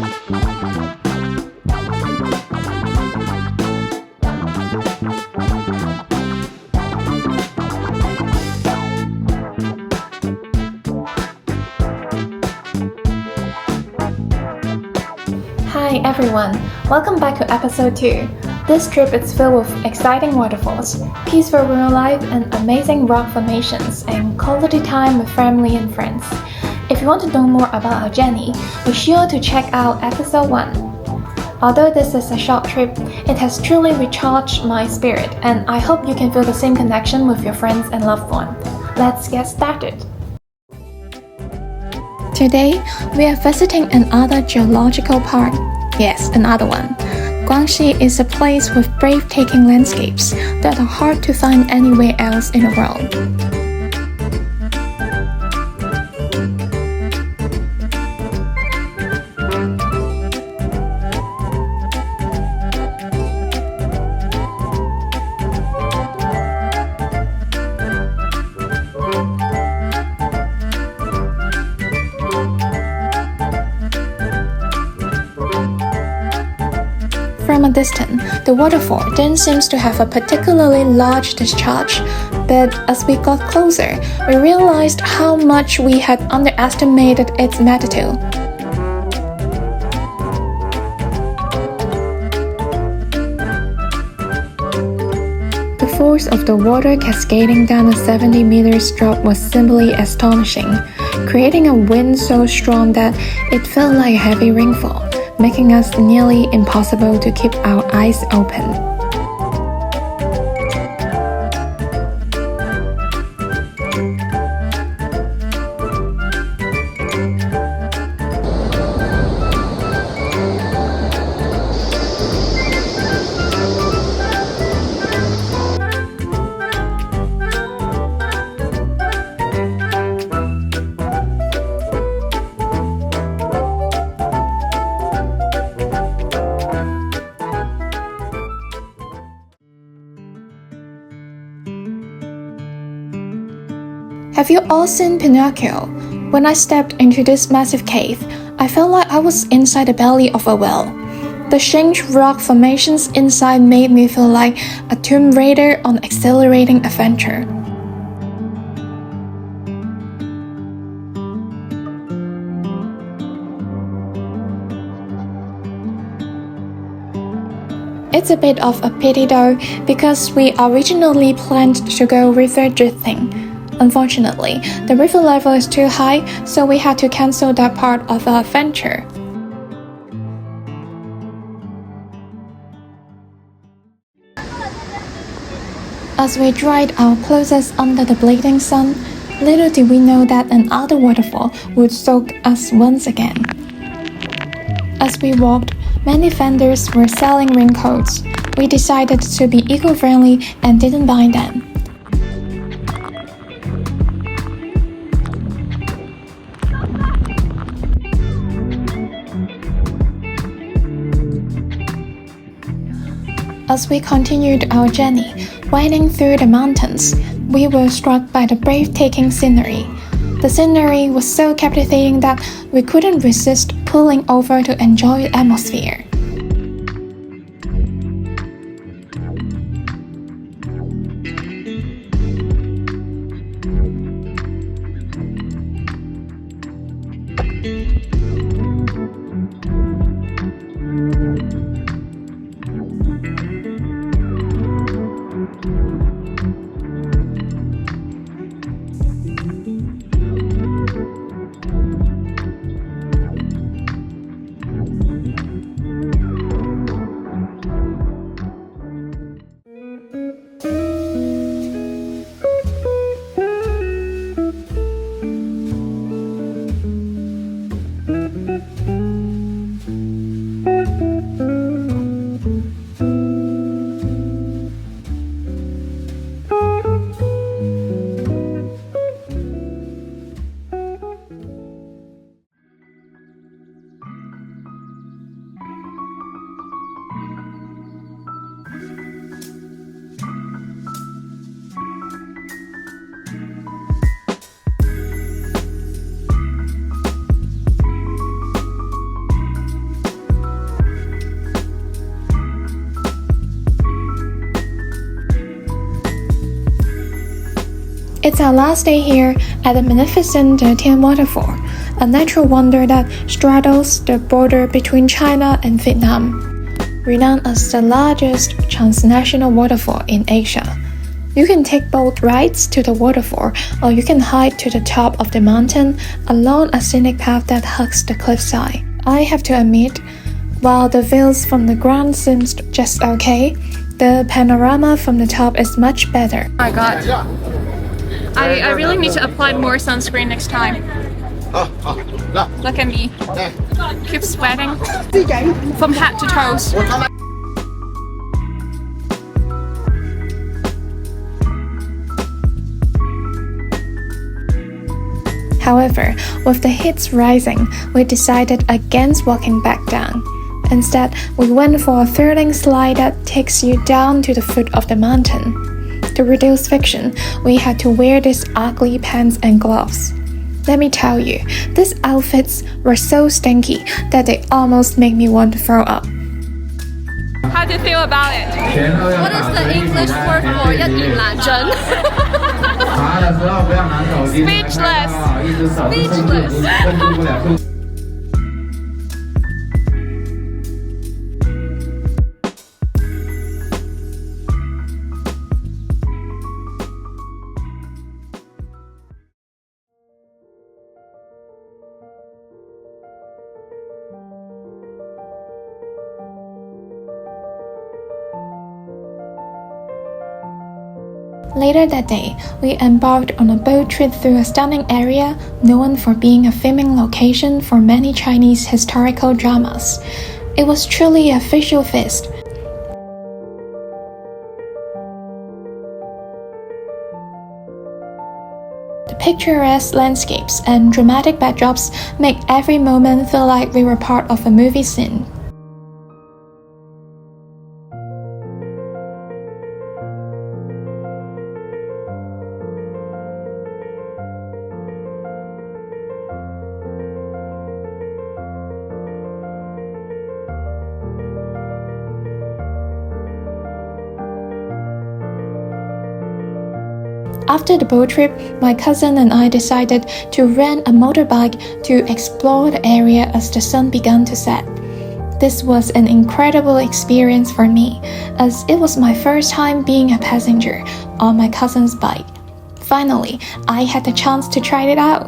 Hi everyone, welcome back to episode 2. This trip is filled with exciting waterfalls, peaceful rural life and amazing rock formations and quality time with family and friends. If you want to know more about our journey, be sure to check out episode 1. Although this is a short trip, it has truly recharged my spirit and I hope you can feel the same connection with your friends and loved ones. Let's get started. Today, we are visiting another geological park. Yes, another one. Guangxi is a place with breathtaking landscapes that are hard to find anywhere else in the world. From a distance, the waterfall didn't seem to have a particularly large discharge, but as we got closer, we realized how much we had underestimated its magnitude. The force of the water cascading down a 70 meters drop was simply astonishing, creating a wind so strong that it felt like a heavy rainfall, making us nearly impossible to keep our eyes open. Have you all seen Pinocchio? When I stepped into this massive cave, I felt like I was inside the belly of a whale. The strange rock formations inside made me feel like a Tomb Raider on an exhilarating adventure. It's a bit of a pity though, because we originally planned to go river drifting. Unfortunately, the river level is too high, so we had to cancel that part of our adventure. As we dried our clothes under the blazing sun, little did we know that another waterfall would soak us once again. As we walked, many vendors were selling raincoats. We decided to be eco-friendly and didn't buy them. As we continued our journey, winding through the mountains, we were struck by the breathtaking scenery. The scenery was so captivating that we couldn't resist pulling over to enjoy the atmosphere. It's our last day here at the magnificent Tian waterfall, a natural wonder that straddles the border between China and Vietnam. Renowned as the largest transnational waterfall in Asia. You can take boat rides to the waterfall, or you can hike to the top of the mountain along a scenic path that hugs the cliffside. I have to admit, while the views from the ground seems just okay, the panorama from the top is much better. Oh my god. I really need to apply more sunscreen next time. Look at me. Keep sweating from head to toes. However, with the heat rising, we decided against walking back down. Instead, we went for a thrilling slide that takes you down to the foot of the mountain. To reduce friction, we had to wear these ugly pants and gloves. Let me tell you, these outfits were so stinky that they almost make me want to throw up. How do you feel about it? What is the English word for 一言難盡? Speechless. Speechless. Later that day, we embarked on a boat trip through a stunning area known for being a filming location for many Chinese historical dramas. It was truly a visual feast. The picturesque landscapes and dramatic backdrops make every moment feel like we were part of a movie scene. After the boat trip, my cousin and I decided to rent a motorbike to explore the area as the sun began to set. This was an incredible experience for me, as it was my first time being a passenger on my cousin's bike. Finally, I had the chance to try it out.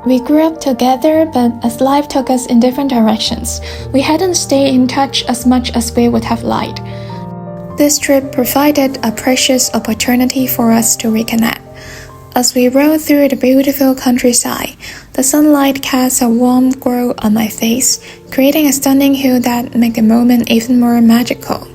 We grew up together, but as life took us in different directions, we hadn't stayed in touch as much as we would have liked. This trip provided a precious opportunity for us to reconnect. As we rode through the beautiful countryside, the sunlight cast a warm glow on my face, creating a stunning hue that made the moment even more magical.